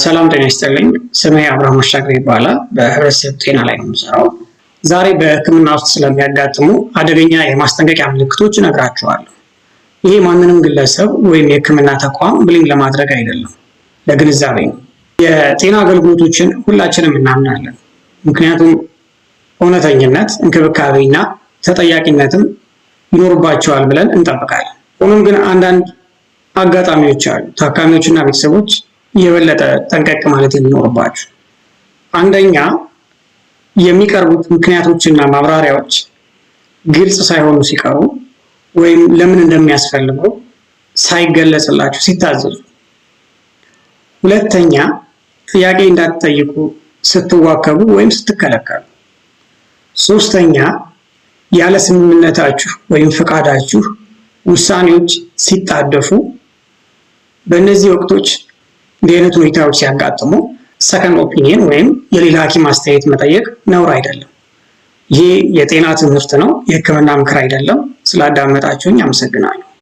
ሰላም ጤና ይስጥልኝ። ስሜ አብርሃም አሻግሬ ይባላል። በህብረተሰብ ጤና ላይ ነው የምሰራው። ዛሬ በህክምና ውስጥ ስለሚያጋጥሙ አደገኛ የማስጠንቀቂያ ምልክቶች እነግራችኋለሁ። ይሄ ማንንም ግለሰብ ወይም የህክምና ተቋም ብሊንግ ለማድረግ አይደለም፣ ለግንዛቤ ነው። የጤና አገልግሎቶችን ሁላችንም እናምናለን፣ ምክንያቱም እውነተኝነት፣ እንክብካቤና ተጠያቂነትም ይኖርባቸዋል ብለን እንጠብቃለን። ሆኖም ግን አንዳንድ አጋጣሚዎች አሉ፣ ታካሚዎችና ቤተሰቦች የበለጠ ጠንቀቅ ማለት የሚኖርባቸው። አንደኛ፣ የሚቀርቡት ምክንያቶችና ማብራሪያዎች ግልጽ ሳይሆኑ ሲቀሩ ወይም ለምን እንደሚያስፈልገው ሳይገለጽላችሁ ሲታዘዙ። ሁለተኛ፣ ጥያቄ እንዳትጠይቁ ስትዋከቡ ወይም ስትከለከሉ። ሶስተኛ፣ ያለ ስምምነታችሁ ወይም ፈቃዳችሁ ውሳኔዎች ሲጣደፉ። በእነዚህ ወቅቶች እንዲህ አይነት ሁኔታዎች ሲያጋጥሙ ሰከንድ ኦፒኒየን ወይም የሌላ ሐኪም አስተያየት መጠየቅ ነውር አይደለም። ይህ የጤና ትምህርት ነው፣ የህክምና ምክር አይደለም። ስላዳመጣችሁኝ አመሰግናለሁ።